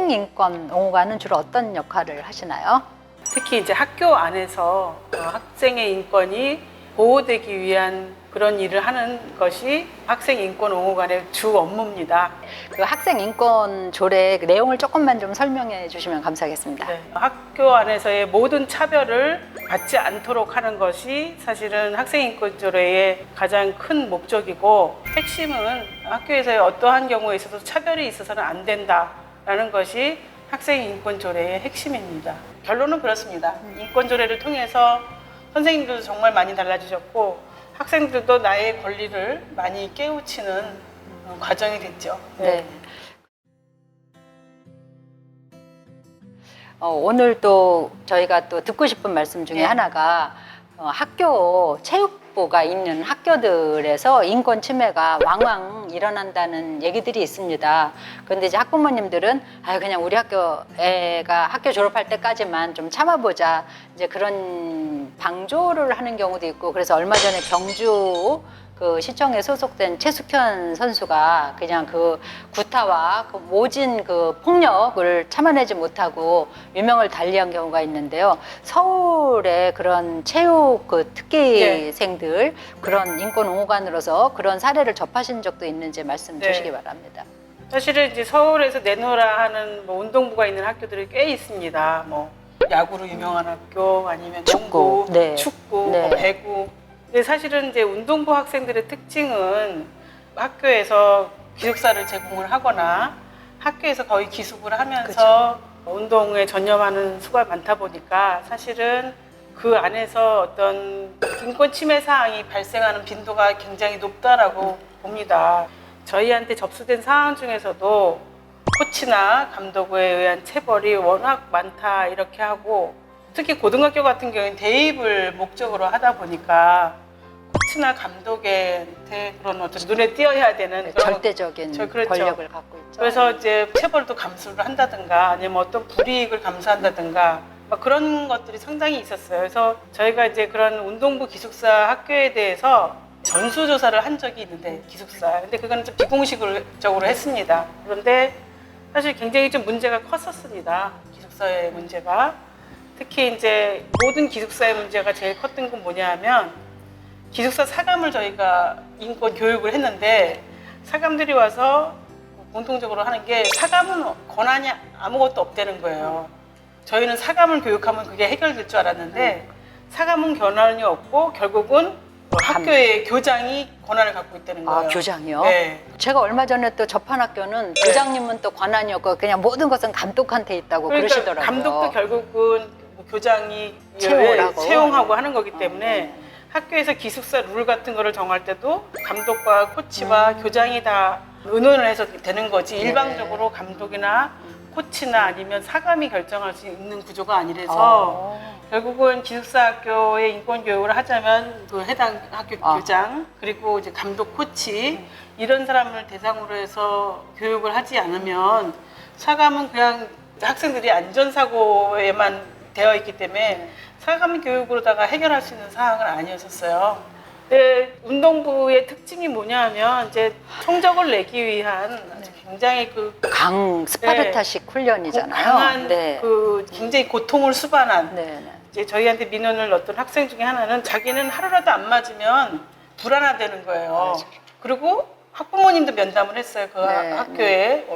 학생인권 옹호관은 주로 어떤 역할을 하시나요? 특히 이제 학교 안에서 학생의 인권이 보호되기 위한 그런 일을 하는 것이 학생인권옹호관의 주 업무입니다. 그 학생인권 조례 그 내용을 조금만 좀 설명해 주시면 감사하겠습니다. 네, 학교 안에서의 모든 차별을 받지 않도록 하는 것이 사실은 학생인권조례의 가장 큰 목적이고, 핵심은 학교에서의 어떠한 경우에 있어서 차별이 있어서는 안 된다라는 것이 학생인권조례의 핵심입니다. 결론은 그렇습니다. 인권조례를 통해서 선생님들도 정말 많이 달라지셨고 학생들도 나의 권리를 많이 깨우치는 과정이 됐죠. 네. 오늘 또 저희가 또 듣고 싶은 말씀 중에 네. 하나가 학교 체육부가 있는 학교들에서 인권 침해가 왕왕 일어난다는 얘기들이 있습니다. 그런데 이제 학부모님들은 그냥 우리 학교 애가 학교 졸업할 때까지만 좀 참아보자, 이제 그런 방조를 하는 경우도 있고, 그래서 얼마 전에 경주 그 시청에 소속된 최숙현 선수가 그냥 그 구타와 그 모진 그 폭력을 참아내지 못하고 유명을 달리한 경우가 있는데요. 서울의 그런 체육 그 특기생들 그런 인권옹호관으로서 그런 사례를 접하신 적도 있는지 말씀 주시기 바랍니다. 사실은 이제 서울에서 내노라 하는 운동부가 있는 학교들이 꽤 있습니다. 야구로 유명한 학교, 아니면 축구, 농구, 네. 축구, 네. 배구. 근데 사실은 이제 운동부 학생들의 특징은 학교에서 기숙사를 제공을 하거나 학교에서 거의 기숙을 하면서 운동에 전념하는 수가 많다 보니까 사실은 그 안에서 어떤 인권 침해 사항이 발생하는 빈도가 굉장히 높다라고 봅니다. 저희한테 접수된 사항 중에서도 코치나 감독에 의한 체벌이 워낙 많다 이렇게 하고, 특히 고등학교 같은 경우는 대입을 목적으로 하다 보니까 코치나 감독한테 그런 어떤 눈에 띄어야 되는 그런 절대적인 그렇죠. 권력을 갖고 있죠. 그래서 이제 체벌도 감수를 한다든가 아니면 어떤 불이익을 감수한다든가 막 그런 것들이 상당히 있었어요. 그래서 저희가 이제 그런 운동부 기숙사 학교에 대해서 전수조사를 한 적이 있는데, 기숙사. 근데 그건 좀 비공식적으로 했습니다. 그런데 사실 굉장히 좀 문제가 컸었습니다. 기숙사의 문제가. 특히 이제 모든 기숙사의 문제가 제일 컸던 건 뭐냐 하면, 기숙사 사감을 저희가 인권 교육을 했는데 사감들이 와서 공통적으로 하는 게 사감은 권한이 아무것도 없다는 거예요. 저희는 사감을 교육하면 그게 해결될 줄 알았는데 사감은 권한이 없고 결국은 학교의 교장이 권한을 갖고 있다는 거예요. 교장이요? 네. 제가 얼마 전에 또 접한 학교는 교장님은 또 권한이 없고 그냥 모든 것은 감독한테 있다고 그러니까 그러시더라고요. 감독도 결국은 교장이 채용하고 하는 거기 때문에 학교에서 기숙사 룰 같은 거를 정할 때도 감독과 코치와 교장이 다 의논을 해서 되는 거지, 일방적으로 감독이나 코치나 아니면 사감이 결정할 수 있는 구조가 아니라서 결국은 기숙사 학교의 인권 교육을 하자면 그 해당 학교 교장 그리고 이제 감독, 코치 이런 사람을 대상으로 해서 교육을 하지 않으면 사감은 그냥 학생들이 안전사고에만 되어 있기 때문에 사감 교육으로다가 해결할 수 있는 사항은 아니었었어요. 근데 운동부의 특징이 뭐냐 하면 이제 성적을 내기 위한 굉장히 강 스파르타식 훈련이잖아요. 강한 그 굉장히 고통을 수반한 이제 저희한테 민원을 넣었던 학생 중에 하나는 자기는 하루라도 안 맞으면 불안하다는 거예요. 그리고 학부모님도 면담을 했어요. 그 학교에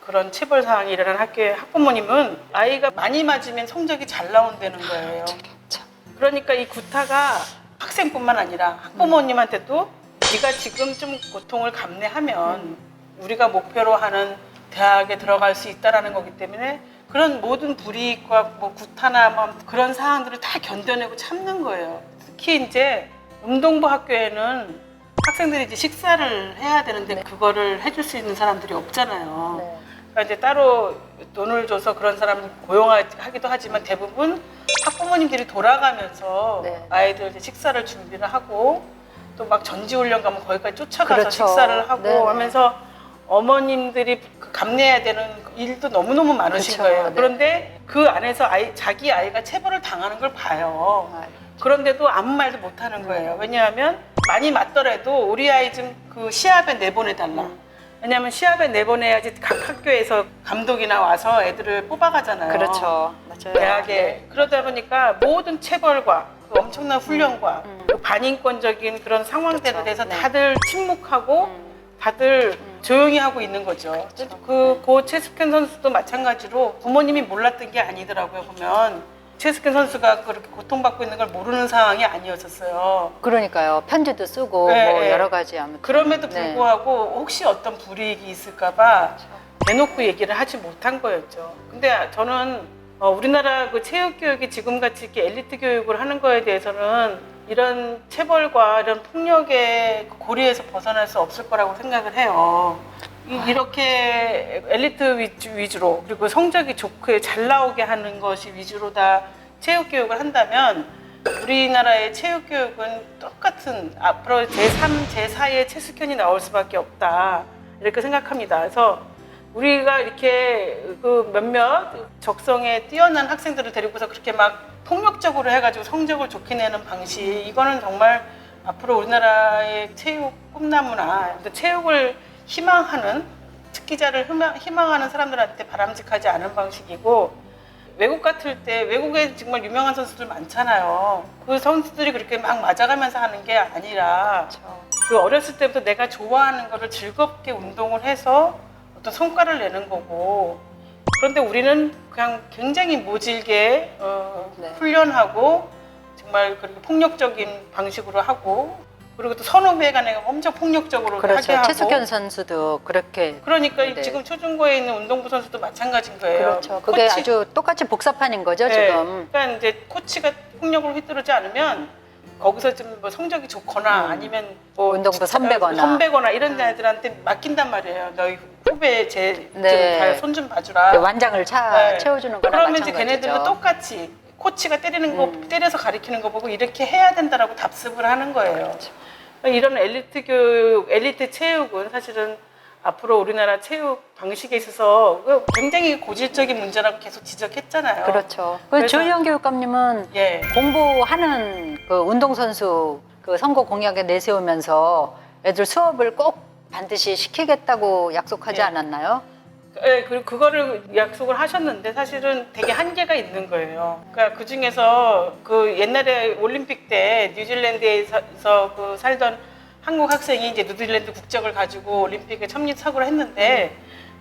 그런 체벌 사항이 일어난 학교의 학부모님은 아이가 많이 맞으면 성적이 잘 나온다는 거예요. 그러니까 이 구타가 학생뿐만 아니라 학부모님한테도 네가 지금 좀 고통을 감내하면 우리가 목표로 하는 대학에 들어갈 수 있다라는 거기 때문에 그런 모든 불이익과 구타나 그런 사항들을 다 견뎌내고 참는 거예요. 특히 이제 운동부 학교에는 학생들이 이제 식사를 해야 되는데 그거를 해줄 수 있는 사람들이 없잖아요. 그러니까 이제 따로 돈을 줘서 그런 사람을 고용하기도 하지만 대부분 학부모님들이 돌아가면서 아이들 이제 식사를 준비를 하고 또 막 전지훈련 가면 거기까지 쫓아가서 식사를 하고 하면서 어머님들이 감내해야 되는 일도 너무너무 많으신 거예요. 그런데 그 안에서 자기 아이가 체벌을 당하는 걸 봐요. 그런데도 아무 말도 못 하는 거예요. 왜냐하면 많이 맞더라도 우리 아이 좀 그 시합에 내보내달라. 왜냐하면 시합에 내보내야지 각 학교에서 감독이나 와서 애들을 뽑아가잖아요. 그렇죠. 맞아요. 대학에. 네. 그러다 보니까 모든 체벌과 그 엄청난 훈련과 그 반인권적인 그런 상황들에 그렇죠. 대해서 네. 다들 침묵하고 다들 조용히 하고 있는 거죠. 그 최숙현 선수도 마찬가지로 부모님이 몰랐던 게 아니더라고요. 보면 최숙현 선수가 그렇게 고통받고 있는 걸 모르는 상황이 아니었었어요. 그러니까요. 편지도 쓰고 네, 뭐 네. 여러 가지 아무튼. 그럼에도 네. 불구하고 혹시 어떤 불이익이 있을까봐 대놓고 얘기를 하지 못한 거였죠. 근데 저는 우리나라 그 체육 교육이 지금같이 이렇게 엘리트 교육을 하는 거에 대해서는 이런 체벌과 이런 폭력의 고리에서 벗어날 수 없을 거라고 생각을 해요. 이렇게 엘리트 위주로 그리고 성적이 좋게 잘 나오게 하는 것이 위주로 다 체육 교육을 한다면 우리나라의 체육 교육은 똑같은 앞으로 제3, 제4의 최숙현이 나올 수밖에 없다 이렇게 생각합니다. 그래서 우리가 이렇게 그 몇몇 적성에 뛰어난 학생들을 데리고서 그렇게 막 폭력적으로 해가지고 성적을 좋게 내는 방식 이거는 정말 앞으로 우리나라의 체육 꿈나무나 체육을 희망하는 특기자를 희망하는 사람들한테 바람직하지 않은 방식이고 외국 같을 때 외국에 정말 유명한 선수들 많잖아요. 그 선수들이 그렇게 막 맞아가면서 하는 게 아니라 그 어렸을 때부터 내가 좋아하는 거를 즐겁게 운동을 해서 어떤 성과를 내는 거고 그런데 우리는 그냥 굉장히 모질게 네. 훈련하고 정말 그렇게 폭력적인 방식으로 하고 그리고 또 선후배 간에 엄청 폭력적으로 그렇죠. 하게 하고 최숙현 선수도 그렇게. 그러니까 네. 지금 초중고에 있는 운동부 선수도 마찬가지인 거예요. 그렇죠. 그게 아주 똑같이 복사판인 거죠, 네. 지금. 그러니까 이제 코치가 폭력을 휘두르지 않으면 거기서 좀 뭐 성적이 좋거나 아니면 뭐 운동부 선배거나. 이런 애들한테 맡긴단 말이에요. 너희 후배 네. 손 좀 봐주라. 완장을 네. 채워주는 거나 그러면 이제 마찬가지죠. 걔네들도 똑같이 코치가 때리는 거 때려서 가리키는 거 보고 이렇게 해야 된다라고 답습을 하는 거예요. 이런 엘리트 교육, 엘리트 체육은 사실은 앞으로 우리나라 체육 방식에 있어서 굉장히 고질적인 문제라고 계속 지적했잖아요. 그렇죠. 그 그래서- 조희영 교육감님은 예. 공부하는 그 운동선수 그 선거 공약에 내세우면서 애들 수업을 꼭 반드시 시키겠다고 약속하지 예. 않았나요? 네, 그리고 그거를 약속을 하셨는데 사실은 되게 한계가 있는 거예요. 그러니까 그 중에서 그 옛날에 올림픽 때 뉴질랜드에서 그 살던 한국 학생이 이제 뉴질랜드 국적을 가지고 올림픽에 참여사고를 했는데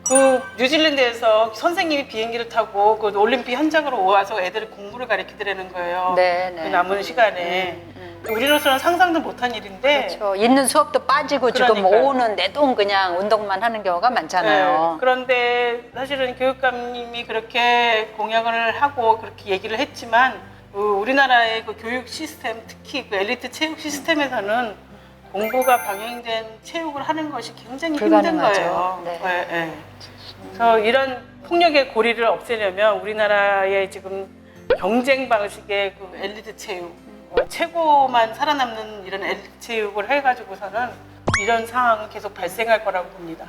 그 뉴질랜드에서 선생님이 비행기를 타고 그 올림픽 현장으로 와서 애들을 공부를 가르치더라는 거예요. 네, 그 네. 남은 시간에. 우리로서는 상상도 못한 일인데 그렇죠. 있는 수업도 빠지고 지금 그러니까요. 오후는 내동 그냥 운동만 하는 경우가 많잖아요. 네, 그런데 사실은 교육감님이 그렇게 공약을 하고 그렇게 얘기를 했지만 우리나라의 그 교육 시스템, 특히 그 엘리트 체육 시스템에서는 공부가 병행된 체육을 하는 것이 굉장히 힘든 불가능하죠. 거예요. 네. 네, 네. 그래서 이런 폭력의 고리를 없애려면 우리나라의 지금 경쟁 방식의 그 엘리트 체육, 최고만 살아남는 이런 엘리트 체육을 해가지고서는 이런 상황은 계속 발생할 거라고 봅니다.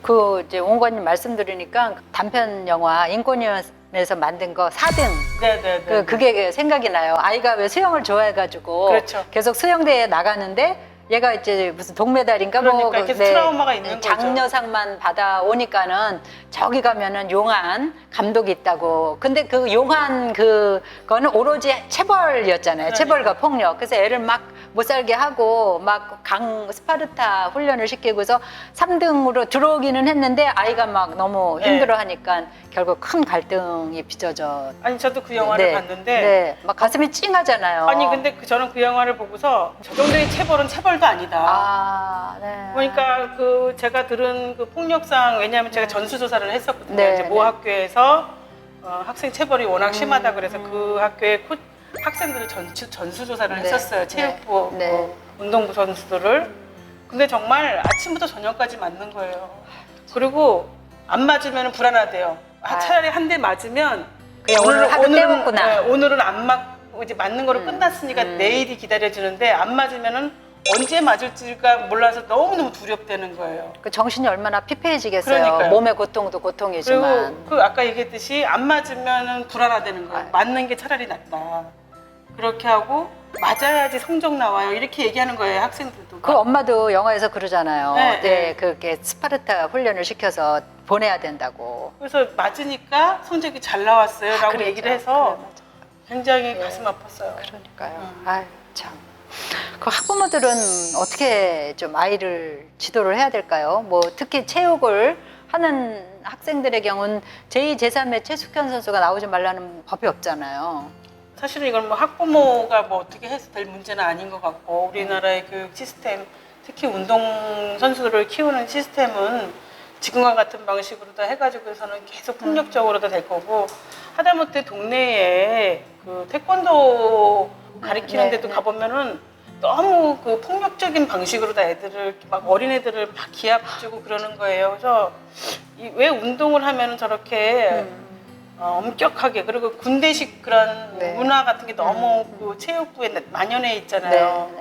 그 이제 원관님 말씀 들으니까 단편 영화 인권위원회에서 만든 거 4등 네네네. 그게 생각이 나요. 아이가 왜 수영을 좋아해가지고 그렇죠. 계속 수영대회에 나가는데 얘가 이제 무슨 동메달인가 그러니까 계속 트라우마가 있는 거죠. 장려상만 받아오니까는 저기 가면은 용한 감독이 있다고. 근데 그 용한 그거는 오로지 체벌이었잖아요. 그러니까. 체벌과 폭력. 그래서 애를 막 못 살게 하고 막 스파르타 훈련을 시키고서 3등으로 들어오기는 했는데 아이가 막 너무 네. 힘들어하니까 결국 큰 갈등이 빚어져. 아니 저도 그 영화를 봤는데 네, 막 가슴이 찡하잖아요. 아니 근데 저는 그 영화를 보고서 저 정도의 체벌은 체벌도 아니다. 아, 네. 그러니까 그 제가 들은 그 폭력상 왜냐하면 제가 전수조사를 했었거든요. 네, 이제 모 학교에서 학생 체벌이 워낙 심하다 그래서 그 학교의 학생들을 전수조사를 네, 했었어요. 체육부, 네. 운동부 선수들을. 근데 정말 아침부터 저녁까지 맞는 거예요. 그리고 안 맞으면 불안하대요. 차라리 한 대 맞으면 그냥 오늘 하루 때웠구나. 네, 오늘은 안 맞고 이제 맞는 거로 끝났으니까 내일이 기다려지는데 안 맞으면은 언제 맞을지가 몰라서 너무너무 두렵다는 거예요. 그 정신이 얼마나 피폐해지겠어요. 그러니까요. 몸의 고통도 고통이지만. 그리고 그 아까 얘기했듯이 안 맞으면 불안하다는 거예요. 맞는 게 차라리 낫다. 그렇게 하고 맞아야지 성적 나와요. 이렇게 얘기하는 거예요, 학생들도. 그 엄마도 영화에서 그러잖아요. 네, 네, 그렇게 스파르타 훈련을 시켜서 보내야 된다고. 그래서 맞으니까 성적이 잘 나왔어요 라고 그랬죠. 얘기를 해서 그래, 맞아. 굉장히 가슴 아팠어요. 그러니까요. 아유, 참. 그 학부모들은 어떻게 좀 아이를 지도를 해야 될까요? 뭐 특히 체육을 하는 학생들의 경우는 제2, 제3의 최숙현 선수가 나오지 말라는 법이 없잖아요. 사실은 이건 뭐 학부모가 뭐 어떻게 해서 될 문제는 아닌 것 같고 우리나라의 교육 시스템, 특히 운동 선수들을 키우는 시스템은 지금과 같은 방식으로 다 해가지고서는 계속 폭력적으로 다 될 거고 하다못해 동네에 그 태권도 가리키는 데도 가보면은 너무 그 폭력적인 방식으로 다 애들을 막 어린애들을 막 기합 주고 그러는 거예요. 그래서 왜 운동을 하면은 저렇게 엄격하게 그리고 군대식 그런 문화 같은 게 너무 그 체육부에 만연해 있잖아요.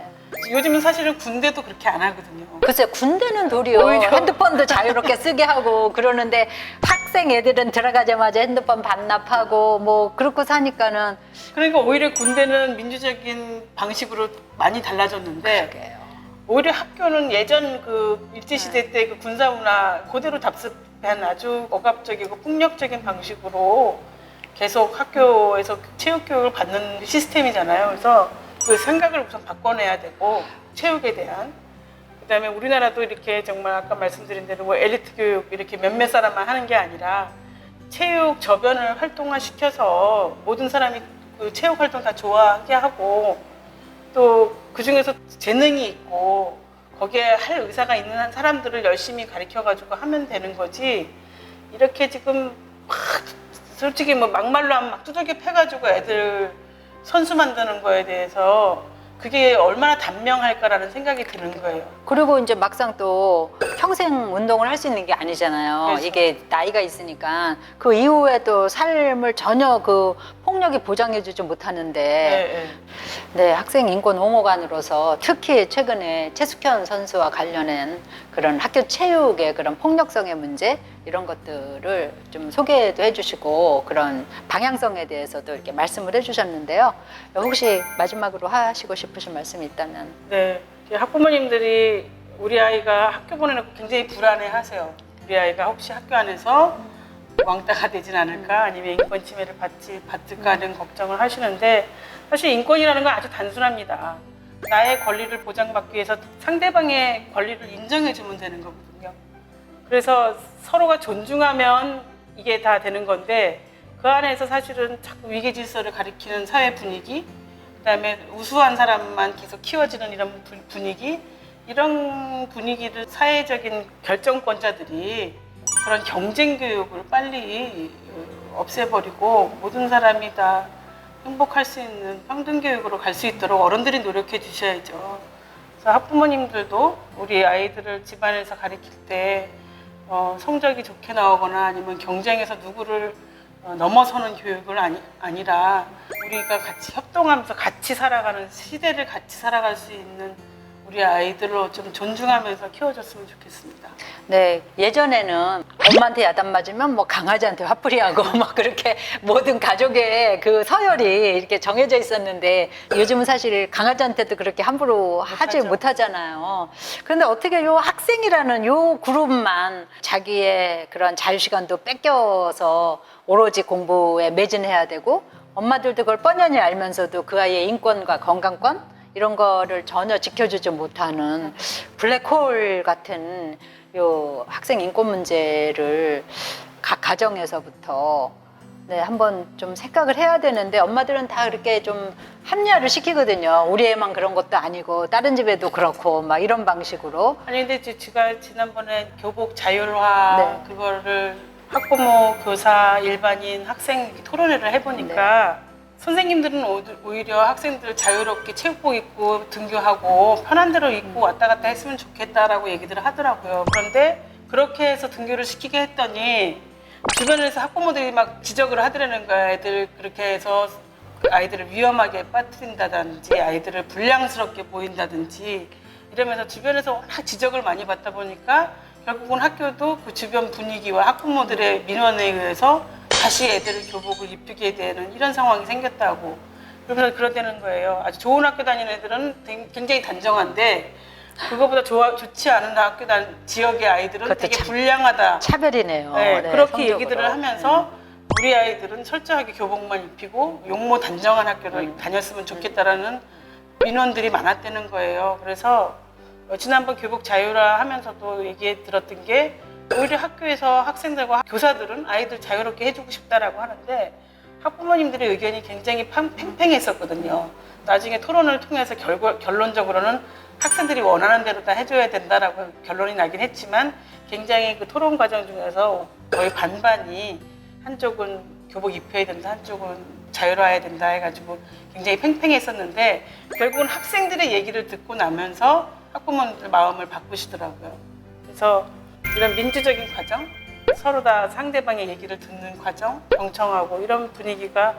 요즘은 사실은 군대도 그렇게 안 하거든요. 글쎄 군대는 도리어 핸드폰도 자유롭게 쓰게 하고 그러는데 학생 애들은 들어가자마자 핸드폰 반납하고 뭐 그렇고 사니까는 그러니까 오히려 군대는 민주적인 방식으로 많이 달라졌는데 그러게요. 오히려 학교는 예전 그 일제시대 때 그 군사문화 그대로 답습한 아주 억압적이고 폭력적인 방식으로 계속 학교에서 체육교육을 받는 시스템이잖아요. 그래서 그 생각을 우선 바꿔내야 되고 체육에 대한 그다음에 우리나라도 이렇게 정말 아까 말씀드린 대로 뭐 엘리트 교육 이렇게 몇몇 사람만 하는 게 아니라 체육 저변을 활동화시켜서 모든 사람이 그 체육 활동 다 좋아하게 하고 또 그중에서 재능이 있고 거기에 할 의사가 있는 사람들을 열심히 가르쳐가지고 하면 되는 거지 이렇게 지금 막 솔직히 뭐 막말로 하면 막 두들겨 패가지고 애들 선수 만드는 거에 대해서 그게 얼마나 단명할까라는 생각이 드는 거예요. 그리고 이제 막상 또 평생 운동을 할 수 있는 게 아니잖아요. 그렇죠. 이게 나이가 있으니까 그 이후에 또 삶을 전혀 그 폭력이 보장해주지 못하는데 네, 학생 인권 옹호관으로서 특히 최근에 최숙현 선수와 관련된 그런 학교 체육의 그런 폭력성의 문제 이런 것들을 좀 소개도 해주시고 그런 방향성에 대해서도 이렇게 말씀을 해주셨는데요. 혹시 마지막으로 하시고 싶으신 말씀이 있다면? 네, 학부모님들이 우리 아이가 학교 보내놓고 굉장히 불안해하세요. 우리 아이가 혹시 학교 안에서 왕따가 되진 않을까 아니면 인권 침해를 받을까 하는 걱정을 하시는데 사실 인권이라는 건 아주 단순합니다. 나의 권리를 보장받기 위해서 상대방의 권리를 인정해주면 되는 거거든요. 그래서 서로가 존중하면 이게 다 되는 건데 그 안에서 사실은 자꾸 위계 질서를 가리키는 사회 분위기 그다음에 우수한 사람만 계속 키워지는 이런 분위기 이런 분위기를 사회적인 결정권자들이 그런 경쟁 교육을 빨리 없애버리고 모든 사람이 다 행복할 수 있는 평등 교육으로 갈 수 있도록 어른들이 노력해 주셔야죠. 그래서 학부모님들도 우리 아이들을 집안에서 가르칠 때 성적이 좋게 나오거나 아니면 경쟁에서 누구를 넘어서는 교육을 아니라 우리가 같이 협동하면서 같이 살아가는 시대를 같이 살아갈 수 있는 우리 아이들로 좀 존중하면서 키워줬으면 좋겠습니다. 네, 예전에는 엄마한테 야단 맞으면 뭐 강아지한테 화풀이하고 막 그렇게 모든 가족의 그 서열이 이렇게 정해져 있었는데 요즘은 사실 강아지한테도 그렇게 함부로 하지 못하잖아요. 그런데 어떻게 요 학생이라는 요 그룹만 자기의 그런 자유시간도 뺏겨서 오로지 공부에 매진해야 되고 엄마들도 그걸 뻔히 알면서도 그 아이의 인권과 건강권 이런 거를 전혀 지켜주지 못하는 블랙홀 같은 요 학생 인권 문제를 각 가정에서부터 네, 한번 좀 생각을 해야 되는데 엄마들은 다 그렇게 좀 합리화를 시키거든요. 우리 애만 그런 것도 아니고 다른 집에도 그렇고 막 이런 방식으로. 아니 근데 제가 지난번에 교복 자율화 그거를 학부모, 교사, 일반인, 학생 토론회를 해보니까 선생님들은 오히려 학생들 자유롭게 체육복 입고 등교하고 편한 대로 입고 왔다 갔다 했으면 좋겠다라고 얘기들을 하더라고요. 그런데 그렇게 해서 등교를 시키게 했더니 주변에서 학부모들이 막 지적을 하더라는 거야. 애들 그렇게 해서 아이들을 위험하게 빠뜨린다든지 아이들을 불량스럽게 보인다든지 이러면서 주변에서 워낙 지적을 많이 받다 보니까 결국은 학교도 그 주변 분위기와 학부모들의 민원에 의해서 다시 애들을 교복을 입히게 되는 이런 상황이 생겼다고. 그러면서 그러다는 거예요. 아주 좋은 학교 다니는 애들은 굉장히 단정한데 그거보다 좋지 않은 학교 지역의 아이들은 그것도 되게 참 불량하다. 차별이네요. 네, 네, 그렇게 성적으로. 얘기들을 하면서 우리 아이들은 철저하게 교복만 입히고 용모 단정한 학교를 다녔으면 좋겠다라는 민원들이 많았다는 거예요. 그래서 지난번 교복 자유화 하면서도 얘기 들었던 게 오히려 학교에서 학생들과 교사들은 아이들 자유롭게 해주고 싶다라고 하는데 학부모님들의 의견이 굉장히 팽팽했었거든요. 나중에 토론을 통해서 결론적으로는 학생들이 원하는 대로 다 해줘야 된다라고 결론이 나긴 했지만 굉장히 그 토론 과정 중에서 거의 반반이 한쪽은 교복 입혀야 된다, 한쪽은 자유로워야 된다 해가지고 굉장히 팽팽했었는데 결국은 학생들의 얘기를 듣고 나면서 학부모님들 마음을 바꾸시더라고요. 그래서 이런 민주적인 과정, 서로 다 상대방의 얘기를 듣는 과정, 경청하고 이런 분위기가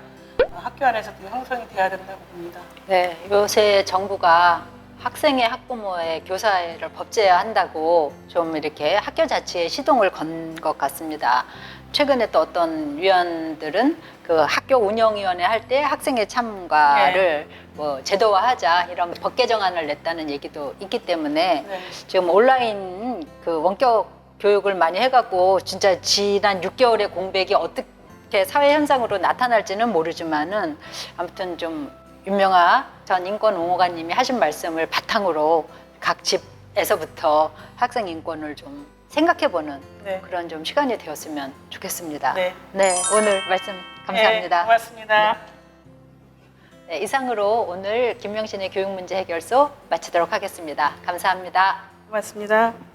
학교 안에서도 형성이 돼야 된다고 봅니다. 네, 요새 정부가 학생의 학부모의 교사를 법제화한다고 좀 이렇게 학교 자체에 시동을 건 것 같습니다. 최근에 또 어떤 위원들은 그 학교 운영위원회 할 때 학생의 참가를 뭐 제도화하자 이런 법 개정안을 냈다는 얘기도 있기 때문에 지금 온라인 그 원격 교육을 많이 해갖고 진짜 지난 6개월의 공백이 어떻게 사회 현상으로 나타날지는 모르지만은 아무튼 좀 윤명아 전 인권옹호관님이 하신 말씀을 바탕으로 각 집에서부터 학생 인권을 좀 생각해보는 그런 좀 시간이 되었으면 좋겠습니다. 네, 오늘 말씀 감사합니다. 네, 고맙습니다. 네, 이상으로 오늘 김명신의 교육문제 해결소 마치도록 하겠습니다. 감사합니다. 고맙습니다.